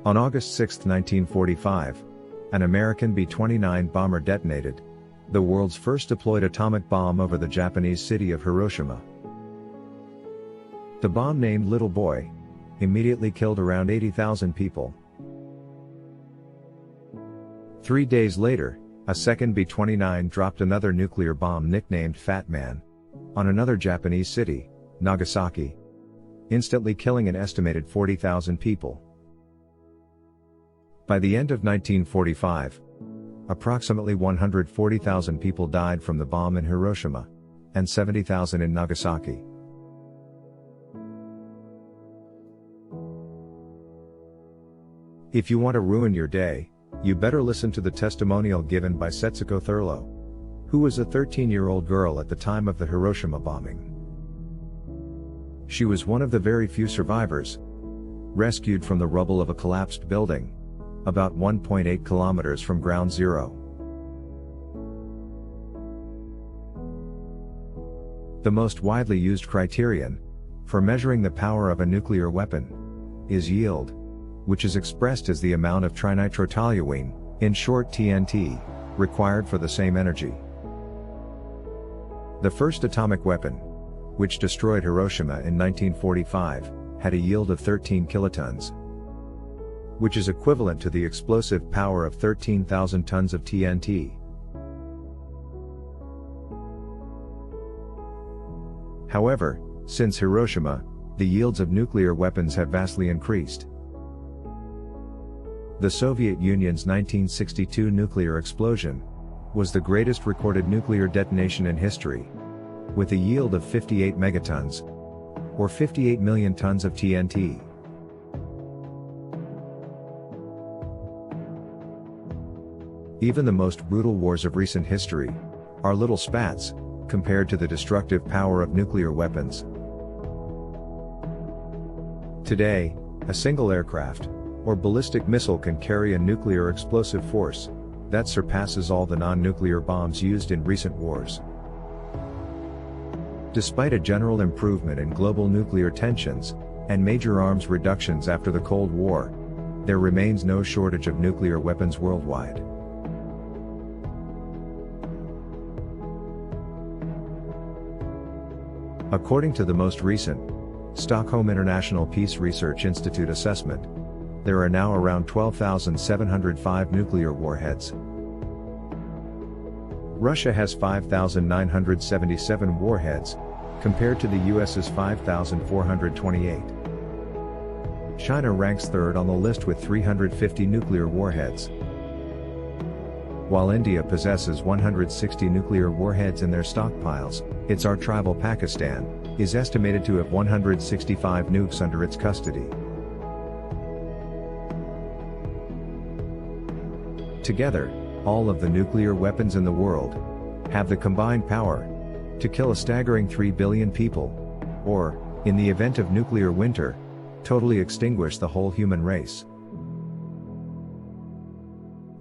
On August 6, 1945, an American B-29 bomber detonated, the world's first deployed atomic bomb over the Japanese city of Hiroshima. The bomb, named Little Boy, immediately killed around 80,000 people. 3 days later, a second B-29 dropped another nuclear bomb nicknamed Fat Man on another Japanese city, Nagasaki, instantly killing an estimated 40,000 people. By the end of 1945, approximately 140,000 people died from the bomb in Hiroshima, and 70,000 in Nagasaki. If you want to ruin your day, you better listen to the testimonial given by Setsuko Thurlow, who was a 13-year-old girl at the time of the Hiroshima bombing. She was one of the very few survivors, rescued from the rubble of a collapsed building, about 1.8 kilometers from ground zero. The most widely used criterion for measuring the power of a nuclear weapon is yield, which is expressed as the amount of trinitrotoluene, in short TNT, required for the same energy. The first atomic weapon, which destroyed Hiroshima in 1945, had a yield of 13 kilotons, which is equivalent to the explosive power of 13,000 tons of TNT. However, since Hiroshima, the yields of nuclear weapons have vastly increased. The Soviet Union's 1962 nuclear explosion was the greatest recorded nuclear detonation in history, with a yield of 58 megatons, or 58 million tons of TNT. Even the most brutal wars of recent history are little spats compared to the destructive power of nuclear weapons. Today, a single aircraft or ballistic missile can carry a nuclear explosive force that surpasses all the non-nuclear bombs used in recent wars. Despite a general improvement in global nuclear tensions and major arms reductions after the Cold War, there remains no shortage of nuclear weapons worldwide. According to the most recent Stockholm International Peace Research Institute assessment, there are now around 12,705 nuclear warheads. Russia has 5,977 warheads, compared to the US's 5,428. China ranks third on the list with 350 nuclear warheads. While India possesses 160 nuclear warheads in their stockpiles, its arch rival Pakistan is estimated to have 165 nukes under its custody. Together, all of the nuclear weapons in the world have the combined power to kill a staggering 3 billion people, or, in the event of nuclear winter, totally extinguish the whole human race.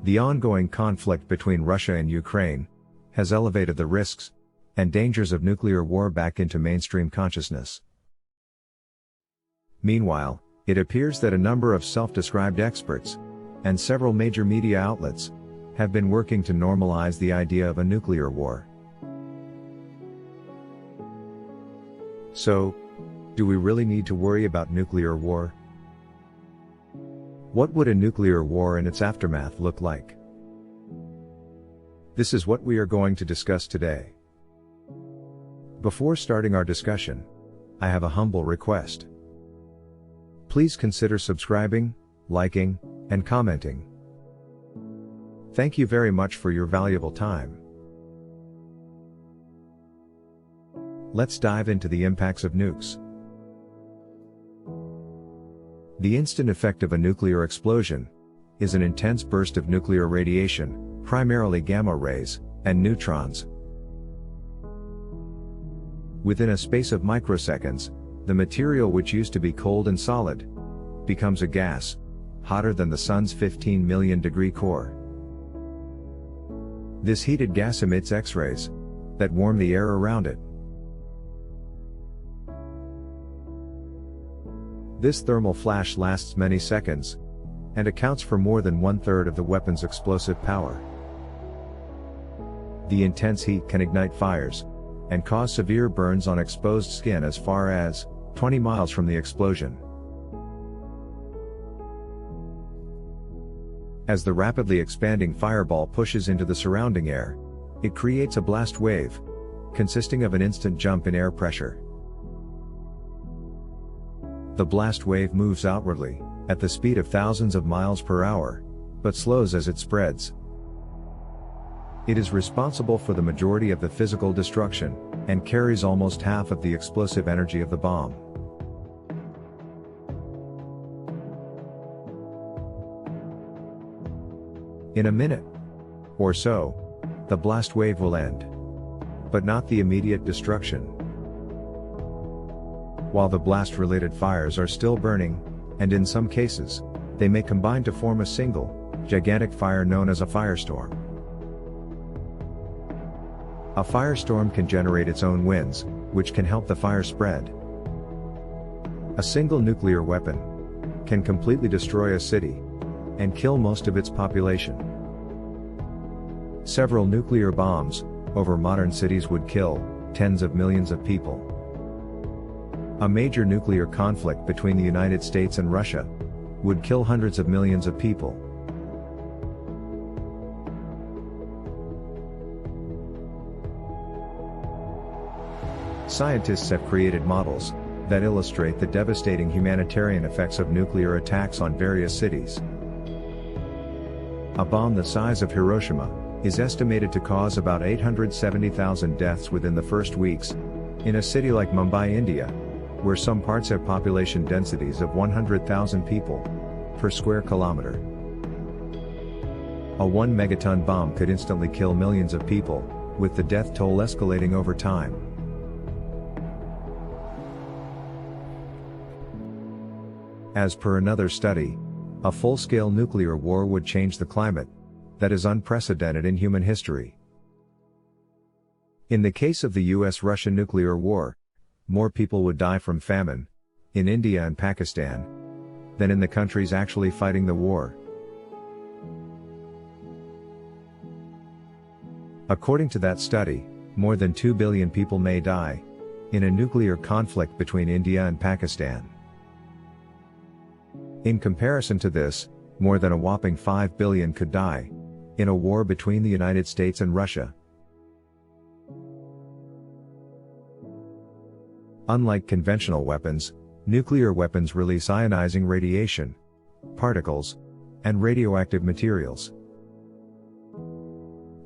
The ongoing conflict between Russia and Ukraine has elevated the risks and dangers of nuclear war back into mainstream consciousness. Meanwhile, it appears that a number of self-described experts and several major media outlets have been working to normalize the idea of a nuclear war. So, do we really need to worry about nuclear war? What would a nuclear war and its aftermath look like? This is what we are going to discuss today. Before starting our discussion, I have a humble request. Please consider subscribing, liking, and commenting. Thank you very much for your valuable time. Let's dive into the impacts of nukes. The instant effect of a nuclear explosion is an intense burst of nuclear radiation, primarily gamma rays and neutrons. Within a space of microseconds, the material which used to be cold and solid becomes a gas, hotter than the sun's 15 million degree core. This heated gas emits X-rays that warm the air around it. This thermal flash lasts many seconds, and accounts for more than 1/3 of the weapon's explosive power. The intense heat can ignite fires and cause severe burns on exposed skin as far as 20 miles from the explosion. As the rapidly expanding fireball pushes into the surrounding air, it creates a blast wave, consisting of an instant jump in air pressure. The blast wave moves outwardly, at the speed of thousands of miles per hour, but slows as it spreads. It is responsible for the majority of the physical destruction, and carries almost half of the explosive energy of the bomb. In a minute or so, the blast wave will end. But not the immediate destruction. While the blast-related fires are still burning, and in some cases, they may combine to form a single, gigantic fire known as a firestorm. A firestorm can generate its own winds, which can help the fire spread. A single nuclear weapon can completely destroy a city and kill most of its population. Several nuclear bombs over modern cities would kill tens of millions of people. A major nuclear conflict between the United States and Russia would kill hundreds of millions of people. Scientists have created models that illustrate the devastating humanitarian effects of nuclear attacks on various cities. A bomb the size of Hiroshima is estimated to cause about 870,000 deaths within the first weeks, in a city like Mumbai, India, where some parts have population densities of 100,000 people per square kilometer. A 1 megaton bomb could instantly kill millions of people, with the death toll escalating over time. As per another study, a full-scale nuclear war would change the climate, that is unprecedented in human history. In the case of the US-Russia nuclear war, more people would die from famine, in India and Pakistan, than in the countries actually fighting the war. According to that study, more than 2 billion people may die in a nuclear conflict between India and Pakistan. In comparison to this, more than a whopping 5 billion could die in a war between the United States and Russia. Unlike conventional weapons, nuclear weapons release ionizing radiation, particles, and radioactive materials.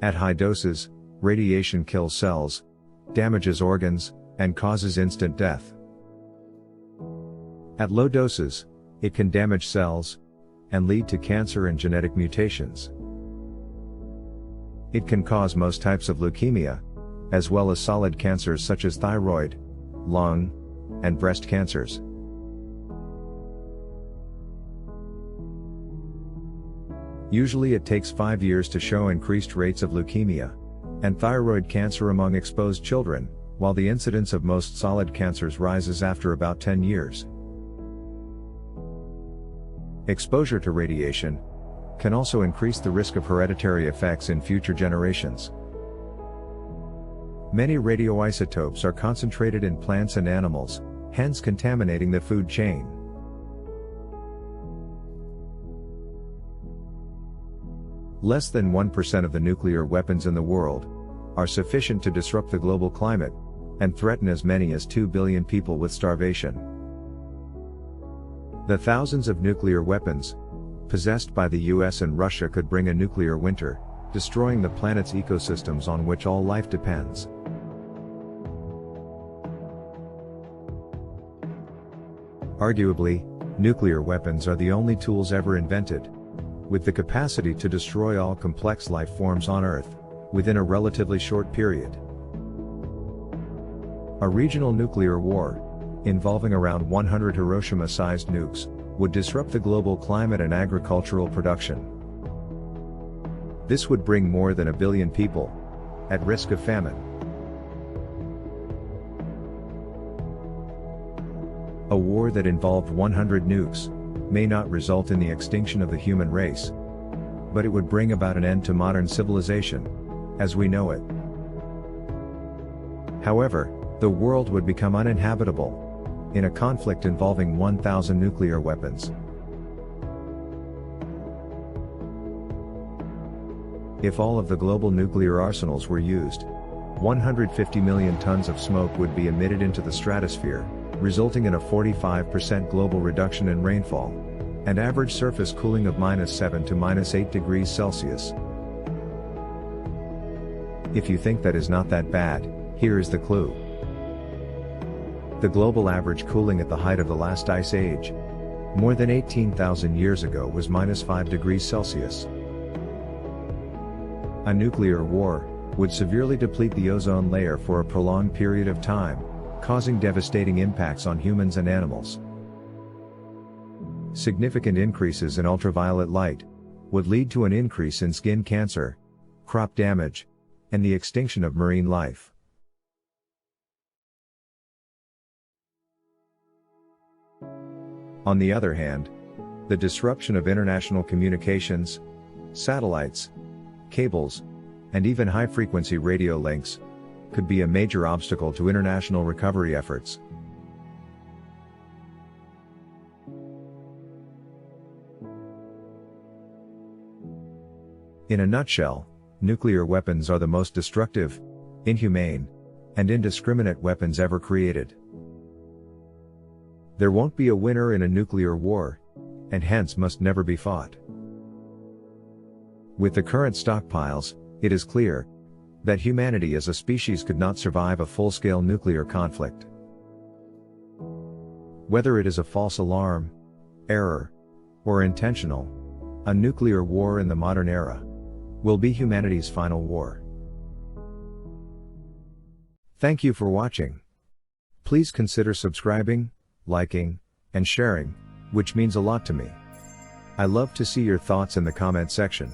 At high doses, radiation kills cells, damages organs, and causes instant death. At low doses, it can damage cells and lead to cancer and genetic mutations. It can cause most types of leukemia, as well as solid cancers such as thyroid, lung, and breast cancers. Usually it takes 5 years to show increased rates of leukemia and thyroid cancer among exposed children, while the incidence of most solid cancers rises after about 10 years. Exposure to radiation can also increase the risk of hereditary effects in future generations. Many radioisotopes are concentrated in plants and animals, hence contaminating the food chain. Less than 1% of the nuclear weapons in the world are sufficient to disrupt the global climate and threaten as many as 2 billion people with starvation. The thousands of nuclear weapons possessed by the US and Russia could bring a nuclear winter, destroying the planet's ecosystems on which all life depends. Arguably, nuclear weapons are the only tools ever invented with the capacity to destroy all complex life forms on Earth within a relatively short period. A regional nuclear war, involving around 100 Hiroshima-sized nukes, would disrupt the global climate and agricultural production. This would bring more than 1 billion people at risk of famine. A war that involved 100 nukes may not result in the extinction of the human race, but it would bring about an end to modern civilization, as we know it. However, the world would become uninhabitable in a conflict involving 1,000 nuclear weapons. If all of the global nuclear arsenals were used, 150 million tons of smoke would be emitted into the stratosphere, resulting in a 45% global reduction in rainfall, and average surface cooling of -7 to -8 degrees Celsius. If you think that is not that bad, here is the clue. The global average cooling at the height of the last ice age, more than 18,000 years ago, was -5 degrees Celsius. A nuclear war would severely deplete the ozone layer for a prolonged period of time, causing devastating impacts on humans and animals. Significant increases in ultraviolet light would lead to an increase in skin cancer, crop damage, and the extinction of marine life. On the other hand, the disruption of international communications, satellites, cables, and even high-frequency radio links could be a major obstacle to international recovery efforts. In a nutshell, nuclear weapons are the most destructive, inhumane, and indiscriminate weapons ever created. There won't be a winner in a nuclear war, and hence must never be fought. With the current stockpiles, it is clear that humanity as a species could not survive a full-scale nuclear conflict. Whether it is a false alarm, error, or intentional, a nuclear war in the modern era will be humanity's final war. Thank you for watching. Please consider subscribing, liking, and sharing, which means a lot to me. I love to see your thoughts in the comment section.